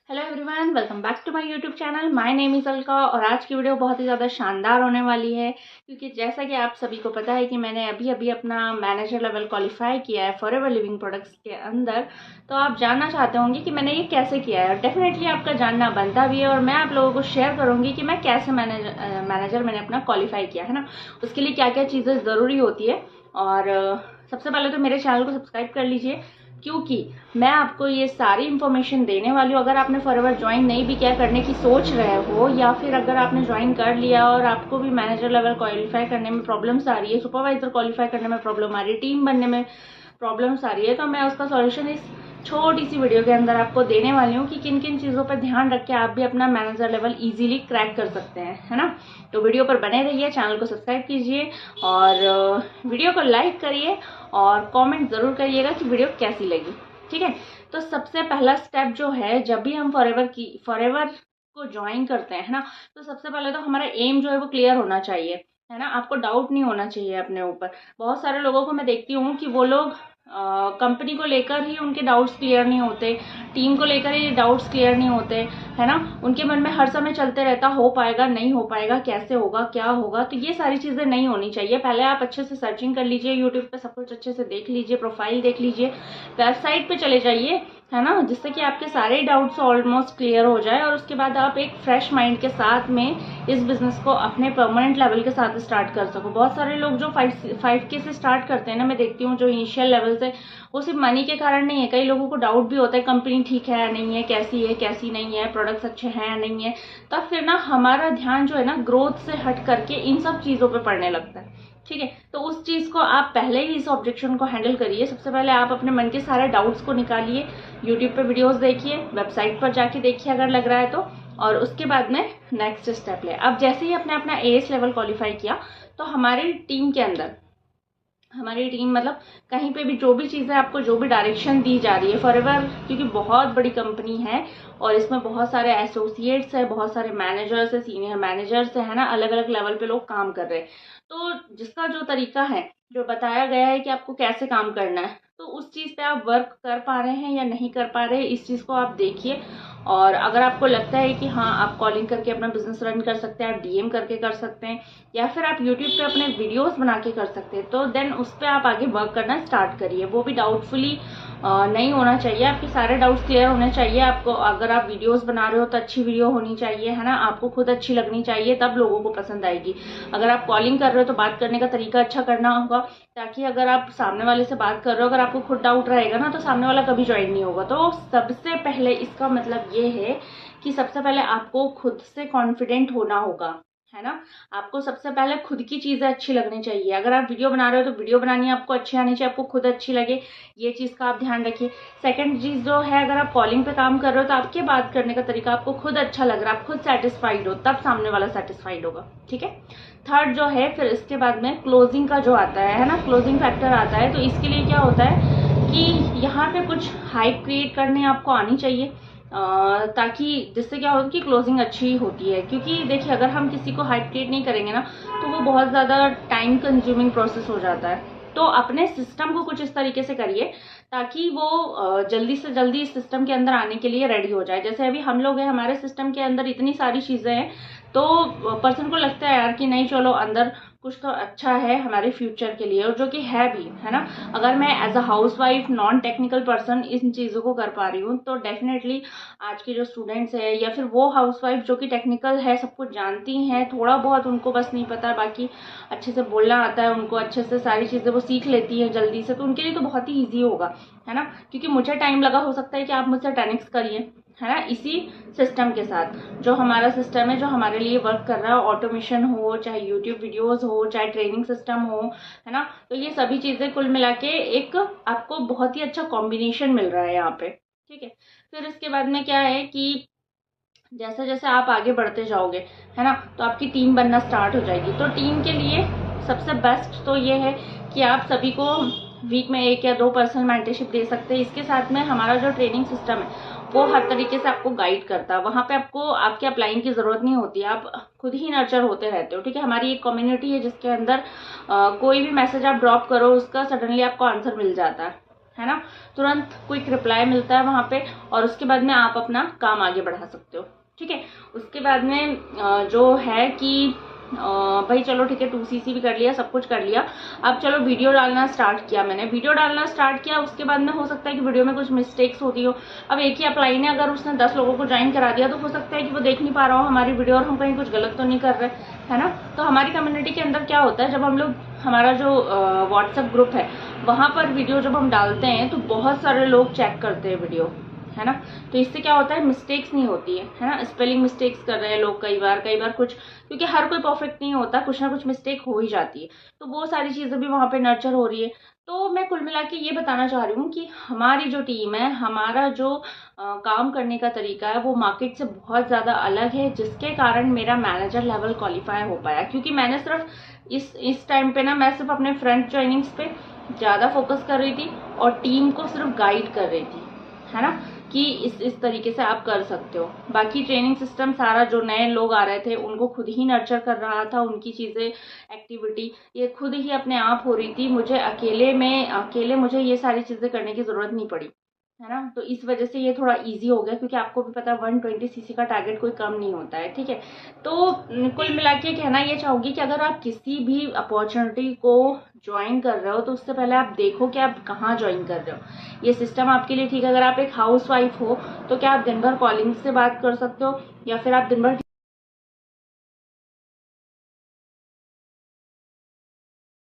Hello everyone, welcome back to my YouTube channel. My name is Alka और आज की video बहुत ही ज़्यादा शानदार होने वाली है क्योंकि जैसा कि आप सभी को पता है कि मैंने अभी अभी अपना मैनेजर लेवल क्वालिफाई किया है फॉरएवर लिविंग प्रोडक्ट्स के अंदर। तो आप जानना चाहते होंगे कि मैंने ये कैसे किया है। डेफिनेटली आपका जानना बनता भी है और मैं आप लोगों को शेयर करूँगी कि मैं कैसे मैनेजर मैंने अपना क्वालिफाई किया है ना, उसके लिए क्या क्या चीज़ें ज़रूरी होती है। और सबसे पहले तो मेरे चैनल को सब्सक्राइब कर लीजिए क्योंकि मैं आपको ये सारी इन्फॉर्मेशन देने वाली हूँ। अगर आपने फॉरएवर ज्वाइन नहीं भी किया, करने की सोच रहे हो, या फिर अगर आपने ज्वाइन कर लिया और आपको भी मैनेजर लेवल क्वालिफाई करने में प्रॉब्लम्स आ रही है, सुपरवाइजर क्वालिफाई करने में प्रॉब्लम आ रही है, टीम बनने में प्रॉब्लम्स आ रही है, तो मैं उसका सॉल्यूशन इस छोटी सी वीडियो के अंदर आपको देने वाली हूँ कि किन किन चीज़ों पर ध्यान रख के आप भी अपना मैनेजर लेवल इजीली क्रैक कर सकते हैं, है ना। तो वीडियो पर बने रहिए, चैनल को सब्सक्राइब कीजिए और वीडियो को लाइक करिए और कमेंट ज़रूर करिएगा कि वीडियो कैसी लगी। ठीक है, तो सबसे पहला स्टेप जो है, जब भी हम फॉरएवर को ज्वाइन करते हैं, है ना, तो सबसे पहले तो हमारा एम जो है वो क्लियर होना चाहिए, है ना। आपको डाउट नहीं होना चाहिए अपने ऊपर। बहुत सारे लोगों को मैं देखती हूँ कि वो लोग कंपनी को लेकर ही उनके डाउट्स क्लियर नहीं होते, टीम को लेकर ही डाउट्स क्लियर नहीं होते, है ना। उनके मन में हर समय चलते रहता, हो पाएगा नहीं हो पाएगा, कैसे होगा क्या होगा। तो ये सारी चीज़ें नहीं होनी चाहिए। पहले आप अच्छे से सर्चिंग कर लीजिए, यूट्यूब पे सब कुछ अच्छे से देख लीजिए, प्रोफाइल देख लीजिए, वेबसाइट पे चले जाइए, है ना, जिससे कि आपके सारे डाउट्स ऑलमोस्ट क्लियर हो जाए और उसके बाद आप एक फ्रेश माइंड के साथ में इस बिजनेस को अपने परमानेंट लेवल के साथ स्टार्ट कर सको। बहुत सारे लोग जो 5K से स्टार्ट करते हैं ना, मैं देखती हूँ जो इनिशियल लेवल से, वो सिर्फ मनी के कारण नहीं है। कई लोगों को डाउट भी होता है कंपनी ठीक है नहीं है, कैसी नहीं है, प्रोडक्ट्स अच्छे हैं या नहीं है। तब फिर ना हमारा ध्यान जो है ना ग्रोथ से हट करके इन सब चीज़ों पर पड़ने लगता है। ठीक है, तो उस चीज़ को आप पहले ही इस ऑब्जेक्शन को हैंडल करिए। सबसे पहले आप अपने मन के सारे डाउट्स को निकालिए, यूट्यूब पे वीडियोस देखिए, वेबसाइट पर जाके देखिए अगर लग रहा है तो, और उसके बाद में नेक्स्ट स्टेप ले। अब जैसे ही आपने अपना एएस लेवल क्वालिफाई किया तो हमारी टीम के अंदर, हमारी टीम मतलब कहीं पे भी जो भी चीज़ें आपको जो भी डायरेक्शन दी जा रही है फॉरएवर, क्योंकि बहुत बड़ी कंपनी है और इसमें बहुत सारे एसोसिएट्स है, बहुत सारे मैनेजर्स है, सीनियर मैनेजर्स है ना, अलग अलग लेवल पे लोग काम कर रहे हैं। तो जिसका जो तरीका है, जो बताया गया है कि आपको कैसे काम करना है, तो उस चीज़ पे आप वर्क कर पा रहे हैं या नहीं कर पा रहे हैं, इस चीज़ को आप देखिए। और अगर आपको लगता है कि हाँ आप कॉलिंग करके अपना बिजनेस रन कर सकते हैं, आप डीएम करके कर सकते हैं, या फिर आप यूट्यूब पे अपने वीडियोस बना के कर सकते हैं, तो देन उस पर आप आगे वर्क करना स्टार्ट करिए। वो भी डाउटफुली नहीं होना चाहिए, आपके सारे डाउट्स क्लियर होने चाहिए। आपको अगर आप वीडियोस बना रहे हो तो अच्छी वीडियो होनी चाहिए, है ना, आपको खुद अच्छी लगनी चाहिए, तब लोगों को पसंद आएगी। अगर आप कॉलिंग कर रहे हो तो बात करने का तरीका अच्छा करना होगा, ताकि अगर आप सामने वाले से बात कर रहे हो, अगर आपको खुद डाउट रहेगा ना, तो सामने वाला कभी ज्वाइन नहीं होगा। तो सबसे पहले इसका मतलब ये है कि सबसे पहले आपको खुद से कॉन्फिडेंट होना होगा, है ना। आपको सबसे पहले खुद की चीज़ें अच्छी लगनी चाहिए। अगर आप वीडियो बना रहे हो तो वीडियो बनानी आपको अच्छी आनी चाहिए, आपको खुद अच्छी लगे, ये चीज़ का आप ध्यान रखिए। सेकंड चीज़ जो है, अगर आप कॉलिंग पे काम कर रहे हो तो आपके बात करने का तरीका आपको खुद अच्छा लग रहा है, आप खुद सेटिस्फाइड हो, तब सामने वाला सेटिस्फाइड होगा। ठीक है, थर्ड जो है, फिर इसके बाद में क्लोजिंग का जो आता है ना, क्लोजिंग फैक्टर आता है। तो इसके लिए क्या होता है कि यहाँ पे कुछ हाइप क्रिएट करने आपको आनी चाहिए, ताकि जिससे क्या होगा कि क्लोजिंग अच्छी होती है। क्योंकि देखिए, अगर हम किसी को हाइप क्रिएट नहीं करेंगे ना, तो वो बहुत ज़्यादा टाइम कंज्यूमिंग प्रोसेस हो जाता है। तो अपने सिस्टम को कुछ इस तरीके से करिए ताकि वो जल्दी से जल्दी इस सिस्टम के अंदर आने के लिए रेडी हो जाए। जैसे अभी हम लोग हैं, हमारे सिस्टम के अंदर इतनी सारी चीज़ें हैं, तो पर्सन को लगता है यार कि नहीं चलो अंदर कुछ तो अच्छा है हमारे फ्यूचर के लिए, और जो कि है भी, है ना। अगर मैं as a housewife non technical person इन चीज़ों को कर पा रही हूँ, तो डेफिनेटली आज के जो स्टूडेंट्स है या फिर वो हाउस वाइफ जो कि टेक्निकल है, सब कुछ जानती हैं, थोड़ा बहुत उनको बस नहीं पता है, बाकी अच्छे से बोलना आता है उनको, अच्छे से सारी चीज़ें वो सीख लेती है जल्दी से, तो उनके लिए तो बहुत ही ईजी होगा, है ना। क्योंकि मुझे टाइम लगा, हो सकता है कि आप मुझसे 10x करिए, है ना, इसी सिस्टम के साथ। जो हमारा सिस्टम है, जो हमारे लिए वर्क कर रहा है, ऑटोमेशन हो, चाहे यूट्यूब वीडियोस हो, चाहे ट्रेनिंग सिस्टम हो, है ना, तो ये सभी चीज़ें कुल मिला के एक आपको बहुत ही अच्छा कॉम्बिनेशन मिल रहा है यहाँ पे। ठीक है, फिर इसके बाद में क्या है कि जैसे जैसे आप आगे बढ़ते जाओगे, है ना, तो आपकी टीम बनना स्टार्ट हो जाएगी। तो टीम के लिए सबसे बेस्ट तो ये है कि आप सभी को वीक में 1 या 2 पर्सनल मेंटरशिप दे सकते हैं। इसके साथ में हमारा जो ट्रेनिंग सिस्टम है वो हर तरीके से आपको गाइड करता है। वहाँ पे आपको आपके अपलाइन की ज़रूरत नहीं होती, आप खुद ही नर्चर होते रहते हो। ठीक है, हमारी एक कम्युनिटी है जिसके अंदर कोई भी मैसेज आप ड्रॉप करो उसका सडनली आपको आंसर मिल जाता है है ना। तुरंत क्विक रिप्लाई मिलता है वहाँ पे, और उसके बाद में आप अपना काम आगे बढ़ा सकते हो। ठीक है, उसके बाद में जो है कि भाई चलो ठीक है, 2cc भी कर लिया, सब कुछ कर लिया। अब चलो वीडियो डालना स्टार्ट किया, मैंने वीडियो डालना स्टार्ट किया। उसके बाद में हो सकता है कि वीडियो में कुछ मिस्टेक्स होती हो। अब एक ही अप्लाई ने अगर उसने 10 लोगों को ज्वाइन करा दिया, तो हो सकता है कि वो देख नहीं पा रहा हो हमारी वीडियो, और हम कहीं कुछ गलत तो नहीं कर रहे, है ना। तो हमारी कम्युनिटी के अंदर क्या होता है, जब हम लोग, हमारा जो व्हाट्सएप ग्रुप है, वहाँ पर वीडियो जब हम डालते हैं तो बहुत सारे लोग चेक करते हैं वीडियो, है ना। तो इससे क्या होता है, मिस्टेक्स नहीं होती है ना। स्पेलिंग मिस्टेक्स कर रहे हैं लोग कई बार कुछ, क्योंकि हर कोई परफेक्ट नहीं होता, कुछ ना कुछ मिस्टेक हो ही जाती है। तो वो सारी चीज़ें भी वहाँ पे नर्चर हो रही है। तो मैं कुल मिला के ये बताना चाह रही हूँ कि हमारी जो टीम है, हमारा जो काम करने का तरीका है, वो मार्केट से बहुत ज़्यादा अलग है, जिसके कारण मेरा मैनेजर लेवल क्वालिफाई हो पाया। क्योंकि मैंने सिर्फ इस टाइम पे ना, मैं सिर्फ अपने फ्रेंड ज्वाइनिंग्स पे ज़्यादा फोकस कर रही थी, और टीम को सिर्फ गाइड कर रही थी, है ना, कि इस तरीके से आप कर सकते हो। बाकी ट्रेनिंग सिस्टम सारा, जो नए लोग आ रहे थे उनको खुद ही नर्चर कर रहा था, उनकी चीज़ें, एक्टिविटी ये खुद ही अपने आप हो रही थी। मुझे अकेले मुझे ये सारी चीज़ें करने की ज़रूरत नहीं पड़ी, है ना। तो इस वजह से ये थोड़ा इजी हो गया, क्योंकि आपको भी पता है 120cc का टारगेट कोई कम नहीं होता है। ठीक है, तो कुल मिला के कहना ये चाहूँगी कि अगर आप किसी भी अपॉर्चुनिटी को ज्वाइन कर रहे हो, तो उससे पहले आप देखो कि आप कहाँ ज्वाइन कर रहे हो। ये सिस्टम आपके लिए ठीक है। अगर आप एक हाउस वाइफ हो, तो क्या आप दिन भर कॉलिंग से बात कर सकते हो, या फिर आप दिन भर